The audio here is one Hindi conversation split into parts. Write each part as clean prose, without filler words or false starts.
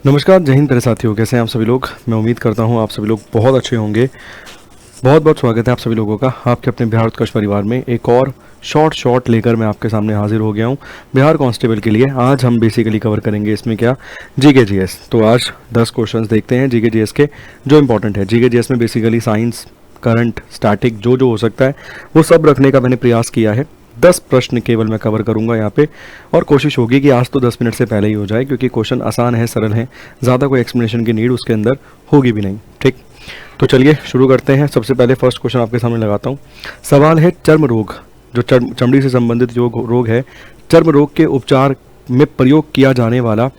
नमस्कार, जय हिंद प्यारे साथियों। कैसे हैं आप सभी लोग। मैं उम्मीद करता हूं आप सभी लोग बहुत अच्छे होंगे। बहुत बहुत स्वागत है आप सभी लोगों का आपके अपने बिहार उत्कर्ष परिवार में। एक और शॉर्ट लेकर मैं आपके सामने हाजिर हो गया हूं बिहार कांस्टेबल के लिए। आज हम बेसिकली कवर करेंगे इसमें क्या, जीके जीएस। तो आज 10 क्वेश्चंस देखते हैं जीके जीएस के जो इंपॉर्टेंट है। जीके जीएस में बेसिकली साइंस, करंट, स्टैटिक जो जो हो सकता है वो सब रखने का मैंने प्रयास किया है। 10 प्रश्न केवल मैं कवर करूंगा यहाँ पे, और कोशिश होगी कि आज तो 10 मिनट से पहले ही हो जाए, क्योंकि क्वेश्चन आसान है, सरल है, ज़्यादा कोई एक्सप्लेनेशन की नीड उसके अंदर होगी भी नहीं। ठीक, तो चलिए शुरू करते हैं। सबसे पहले फर्स्ट क्वेश्चन आपके सामने लगाता हूँ। सवाल है चर्म रोग, जो चमड़ी से संबंधित जो रोग है, चर्म रोग के उपचार में प्रयोग किया जाने वाला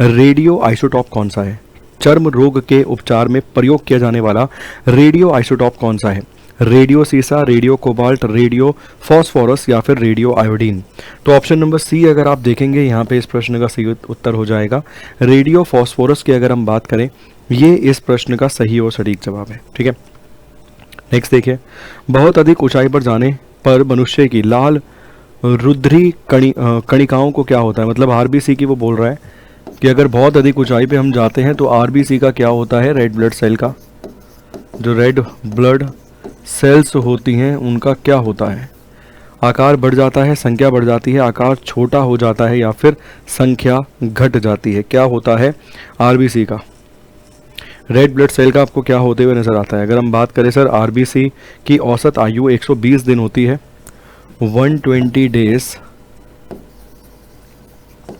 रेडियो आइसोटॉप कौन सा है। चर्म रोग के उपचार में प्रयोग किया जाने वाला रेडियो आइसोटॉप कौन सा है। रेडियो सीसा, रेडियो कोबाल्ट, रेडियो फॉस्फोरस या फिर रेडियो आयोडीन। तो ऑप्शन नंबर सी अगर आप देखेंगे यहाँ पे इस प्रश्न का सही उत्तर हो जाएगा रेडियो फॉस्फोरस की। अगर हम बात करें, ये इस प्रश्न का सही और सटीक जवाब है। ठीक है, नेक्स्ट देखिए। बहुत अधिक ऊंचाई पर जाने पर मनुष्य की लाल रुधिरी कणिकाओं को क्या होता है, मतलब आरबीसी की वो बोल रहा है कि अगर बहुत अधिक ऊंचाई पे हम जाते हैं तो आरबीसी का क्या होता है, रेड ब्लड सेल का, जो रेड ब्लड सेल्स होती हैं उनका क्या होता है। आकार बढ़ जाता है, संख्या बढ़ जाती है, आकार छोटा हो जाता है या फिर संख्या घट जाती है। क्या होता है आरबीसी का, रेड ब्लड सेल का आपको क्या होते हुए नजर आता है। अगर हम बात करें सर, आरबीसी की औसत आयु 120 दिन होती है, 120 डेज,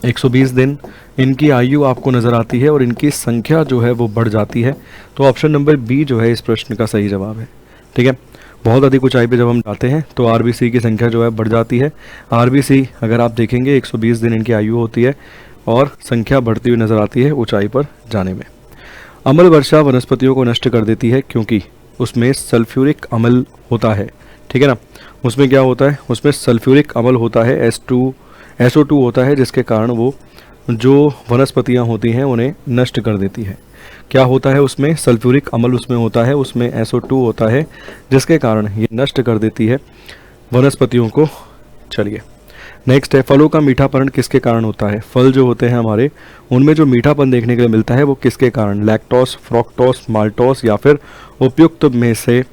120 दिन इनकी आयु आपको नज़र आती है, और इनकी संख्या जो है वो बढ़ जाती है। तो ऑप्शन नंबर बी जो है इस प्रश्न का सही जवाब है। ठीक है, बहुत अधिक ऊंचाई पे जब हम जाते हैं तो आरबीसी की संख्या जो है बढ़ जाती है। आरबीसी अगर आप देखेंगे 120 दिन इनकी आयु होती है, और संख्या बढ़ती हुई नज़र आती है ऊंचाई पर जाने में। अम्ल वर्षा वनस्पतियों को नष्ट कर देती है क्योंकि उसमें सल्फ्यूरिक अम्ल होता है। ठीक है ना, उसमें क्या होता है, उसमें सल्फ्यूरिक अम्ल होता है, SO2 होता है, जिसके कारण वो जो वनस्पतियाँ होती हैं उन्हें नष्ट कर देती है। क्या होता है उसमें, सल्फ्यूरिक अम्ल उसमें होता है, उसमें SO2 होता है, जिसके कारण ये नष्ट कर देती है वनस्पतियों को। चलिए नेक्स्ट है, फलों का मीठापन किसके कारण होता है। फल जो होते हैं हमारे, उनमें जो मीठापन देखने के लिए मिलता है वो किसके कारण, लैक्टोस, फ्रक्टोस, माल्टोस या फिर उपयुक्त में से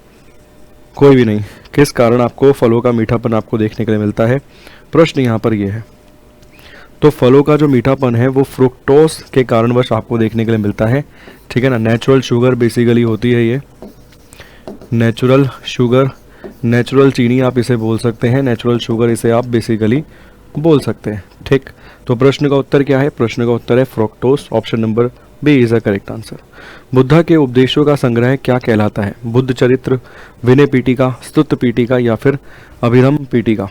कोई भी नहीं। किस कारण आपको फलों का मीठापन आपको देखने के लिए मिलता है, प्रश्न यहाँ पर यह है। तो फलों का जो मीठापन है वो फ्रुक्टोस के कारणवश आपको देखने के लिए मिलता है। ठीक है ना, नेचुरल शुगर बेसिकली होती है ये, नेचुरल शुगर, नेचुरल चीनी आप इसे बोल सकते हैं, नेचुरल शुगर इसे आप बेसिकली बोल सकते हैं। ठीक, तो प्रश्न का उत्तर क्या है, प्रश्न का उत्तर है fructose. Option number B is the correct answer. Buddha के उपदेशों का संग्रह क्या कहलाता है। बुद्ध चरित्र, विनय पीटिका, स्तुत पीटिका या फिर अभिधम पीटिका।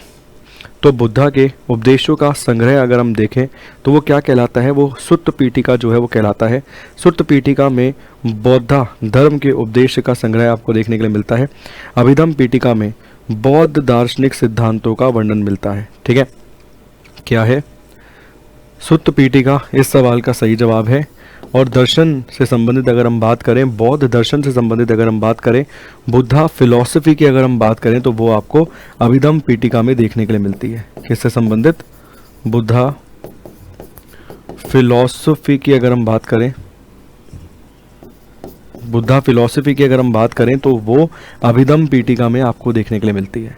तो बुद्धा के उपदेशों का संग्रह अगर हम देखें तो वो क्या कहलाता है, वो सुत्त पीटिका जो है वो कहलाता है। सुत्त पीटिका में बौद्ध धर्म के उपदेश का संग्रह आपको देखने के लिए मिलता है। अभिधम पीटिका में बौद्ध दार्शनिक सिद्धांतों का वर्णन मिलता है। ठीक है, क्या है, सुत्त पीटिका इस सवाल का सही जवाब है। और दर्शन से संबंधित अगर हम बात करें, बौद्ध दर्शन से संबंधित अगर हम बात करें, बुद्धा फिलॉसफी की अगर हम बात करें तो वो आपको अभिधम पीटिका में देखने के लिए मिलती है। किससे संबंधित, बुद्धा फिलॉसफी की अगर हम बात करें, बुद्धा फिलॉसफी की अगर हम बात करें तो वो अभिधम पीटिका में आपको देखने के लिए मिलती है।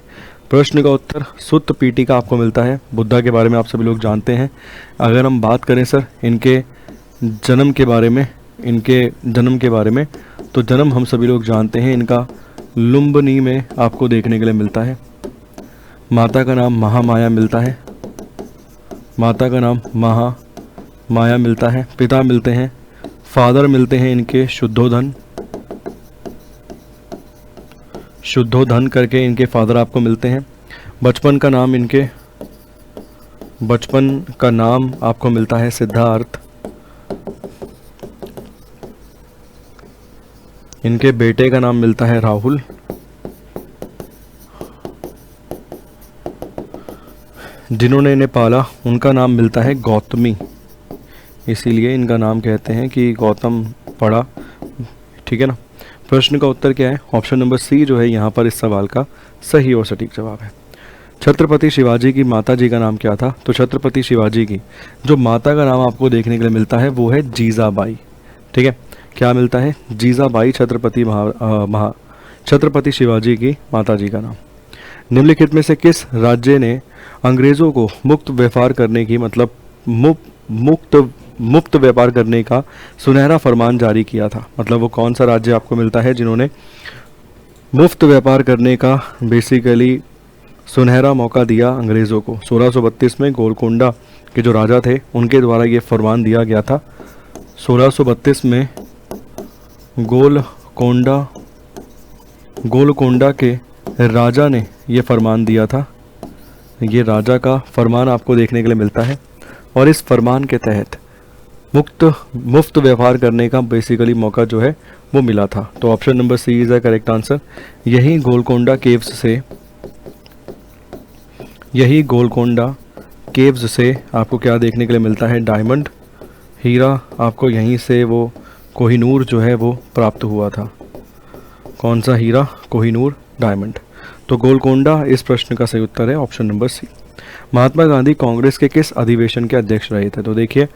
प्रश्न का उत्तर सुत्त पीटिका आपको मिलता है। बुद्धा के बारे में आप सभी लोग जानते हैं। अगर हम बात करें सर इनके जन्म के बारे में, तो जन्म हम सभी लोग जानते हैं इनका लुम्बिनी में आपको देखने के लिए मिलता है। माता का नाम महामाया मिलता है, माता का नाम महामाया मिलता है। पिता मिलते हैं, फादर मिलते हैं इनके शुद्धोधन करके इनके फादर आपको मिलते हैं। बचपन का नाम आपको मिलता है सिद्धार्थ। इनके बेटे का नाम मिलता है राहुल। जिन्होंने इन्हें पाला उनका नाम मिलता है गौतमी, इसीलिए इनका नाम कहते हैं कि गौतम पढ़ा। ठीक है ना, प्रश्न का उत्तर क्या है, ऑप्शन नंबर सी जो है यहाँ पर इस सवाल का सही और सटीक जवाब है। छत्रपति शिवाजी की माता जी का नाम क्या था? तो छत्रपति शिवाजी की जो माता का नाम आपको देखने के लिए मिलता है वो है जीजाबाई। ठीक है, क्या मिलता है? जीजाबाई छत्रपति शिवाजी की माता जी का नाम। निम्नलिखित में से किस राज्य ने अंग्रेजों को मुक्त व्यापार करने की मतलब मुक्त व्यापार करने का सुनहरा फरमान जारी किया था? मतलब वो कौन सा राज्य आपको मिलता है जिन्होंने मुफ्त व्यापार करने का बेसिकली सुनहरा मौका दिया अंग्रेज़ों को? 1632 में गोलकोंडा के जो राजा थे उनके द्वारा ये फरमान दिया गया था। 1632 में गोलकोंडा के राजा ने ये फरमान दिया था। ये राजा का फरमान आपको देखने के लिए मिलता है और इस फरमान के तहत मुफ्त व्यापार करने का बेसिकली मौका जो है वो मिला था। तो option number C is the correct answer. यही गोलकोंडा केव्स से आपको क्या देखने के लिए मिलता है? डायमंड, हीरा आपको यहीं से वो कोहिनूर जो है वो प्राप्त हुआ था। कौन सा हीरा? कोहिनूर डायमंड। तो गोलकोंडा इस प्रश्न का सही उत्तर है ऑप्शन नंबर सी। महात्मा गांधी कांग्रेस के किस अधिवेशन के अध्यक्ष रहे थे? तो देखिए,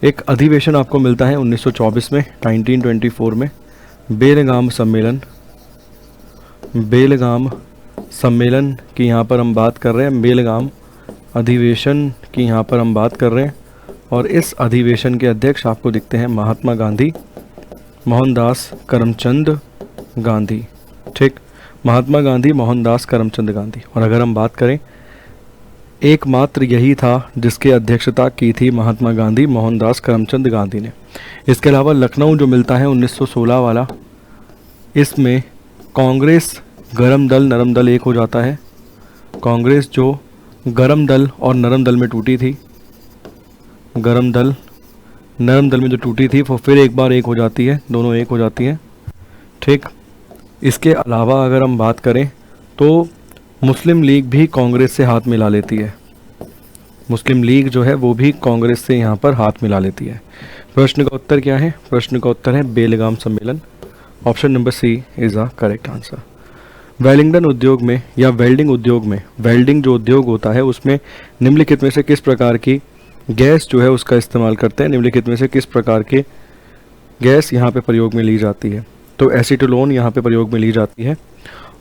एक अधिवेशन आपको मिलता है 1924 में, 1924 में बेलगाम सम्मेलन की यहाँ पर हम बात कर रहे हैं। बेलगाम अधिवेशन की यहाँ पर हम बात कर रहे हैं और इस अधिवेशन के अध्यक्ष आपको दिखते हैं महात्मा गांधी, मोहनदास करमचंद गांधी। ठीक, महात्मा गांधी, मोहनदास करमचंद गांधी। और अगर हम बात करें, एकमात्र यही था जिसकी अध्यक्षता की थी महात्मा गांधी, मोहनदास करमचंद गांधी ने। इसके अलावा लखनऊ जो मिलता है 1916 वाला, इसमें कांग्रेस गरम दल नरम दल एक हो जाता है। कांग्रेस जो गरम दल और नरम दल में टूटी थी, गरम दल नरम दल में जो टूटी थी वो फिर एक बार एक हो जाती है, दोनों एक हो जाती हैं। ठीक, इसके अलावा अगर हम बात करें तो मुस्लिम लीग भी कांग्रेस से हाथ मिला लेती है। मुस्लिम लीग जो है वो भी कांग्रेस से यहाँ पर हाथ मिला लेती है। प्रश्न का उत्तर क्या है? प्रश्न का उत्तर है बेलगाम सम्मेलन। Option number C is the correct answer. Wellington उद्योग में या वेल्डिंग उद्योग में, वेल्डिंग जो उद्योग होता है उसमें निम्नलिखित में से किस प्रकार की गैस जो है उसका इस्तेमाल करते हैं? निम्नलिखित में से किस प्रकार के गैस यहाँ पे प्रयोग में ली जाती है? तो एसीटोलोन यहाँ पे प्रयोग में ली जाती है।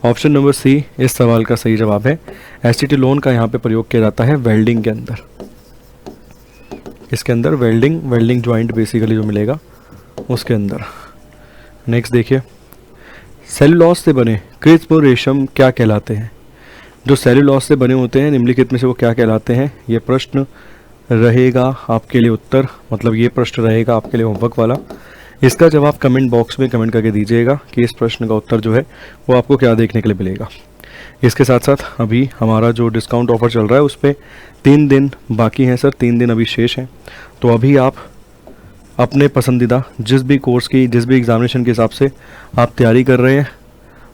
ऑप्शन नंबर सी इस सवाल का सही जवाब है। एसीटोलोन का यहाँ पे प्रयोग किया जाता है वेल्डिंग के अंदर। इसके अंदर वेल्डिंग जॉइंट बेसिकली जो मिलेगा उसके अंदर। नेक्स्ट देखिए, सेलुलोज से बने कृत्रिम रेशम क्या कहलाते हैं? जो सेलुलोज से बने होते हैं निम्नलिखित में से वो क्या कहलाते हैं? ये प्रश्न रहेगा आपके लिए उत्तर, मतलब ये प्रश्न रहेगा आपके लिए होमवर्क वाला। इसका जवाब कमेंट बॉक्स में कमेंट करके दीजिएगा कि इस प्रश्न का उत्तर जो है वो आपको क्या देखने के लिए मिलेगा। इसके साथ साथ अभी हमारा जो डिस्काउंट ऑफर चल रहा है उस पर 3 दिन बाकी हैं सर, 3 दिन अभी शेष हैं। तो अभी आप अपने पसंदीदा जिस भी कोर्स की, जिस भी एग्जामिनेशन के हिसाब से आप तैयारी कर रहे हैं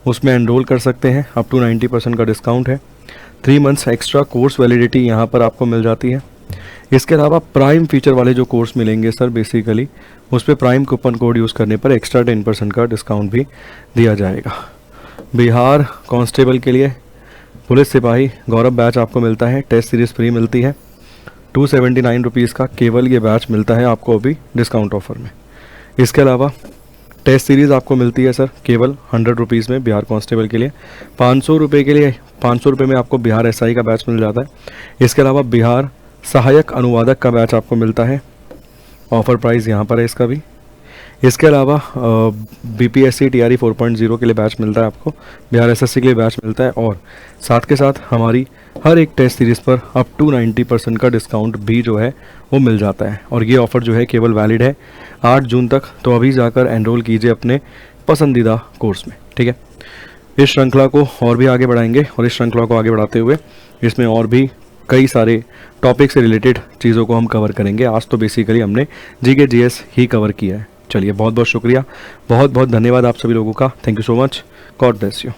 उसमें एनरोल कर सकते हैं। अप टू 90% का डिस्काउंट है। 3 मंथ्स एक्स्ट्रा कोर्स वैलिडिटी यहाँ पर आपको मिल जाती है। इसके अलावा प्राइम फीचर वाले जो कोर्स मिलेंगे सर बेसिकली उस पर प्राइम कूपन कोड यूज़ करने पर एक्स्ट्रा 10% का डिस्काउंट भी दिया जाएगा। बिहार कांस्टेबल के लिए पुलिस सिपाही गौरव बैच आपको मिलता है, टेस्ट सीरीज़ फ्री मिलती है। 279 रुपीज़ का केवल ये बैच मिलता है आपको अभी डिस्काउंट ऑफर में। इसके अलावा टेस्ट सीरीज़ आपको मिलती है सर केवल 100 रुपीज़ में बिहार कांस्टेबल के लिए। 500 रुपये के लिए 500 रुपये में आपको बिहार SI का बैच मिल जाता है। इसके अलावा बिहार सहायक अनुवादक का बैच आपको मिलता है, ऑफर प्राइस यहाँ पर है इसका भी। इसके अलावा BPSC TRE 4.0 के लिए बैच मिलता है आपको, बिहार SSC के लिए बैच मिलता है और साथ के साथ हमारी हर एक टेस्ट सीरीज़ पर अप टू 90% का डिस्काउंट भी जो है वो मिल जाता है। और ये ऑफ़र जो है केवल वैलिड है 8 जून तक। तो अभी जाकर एनरोल कीजिए अपने पसंदीदा कोर्स में, ठीक है। इस श्रृंखला को और भी आगे बढ़ाएंगे और इस श्रृंखला को आगे बढ़ाते हुए इसमें और भी कई सारे टॉपिक से रिलेटेड चीज़ों को हम कवर करेंगे। आज तो बेसिकली हमने GK GS ही कवर किया है। चलिए, बहुत बहुत शुक्रिया, बहुत बहुत धन्यवाद आप सभी लोगों का। Thank you so much. God bless you.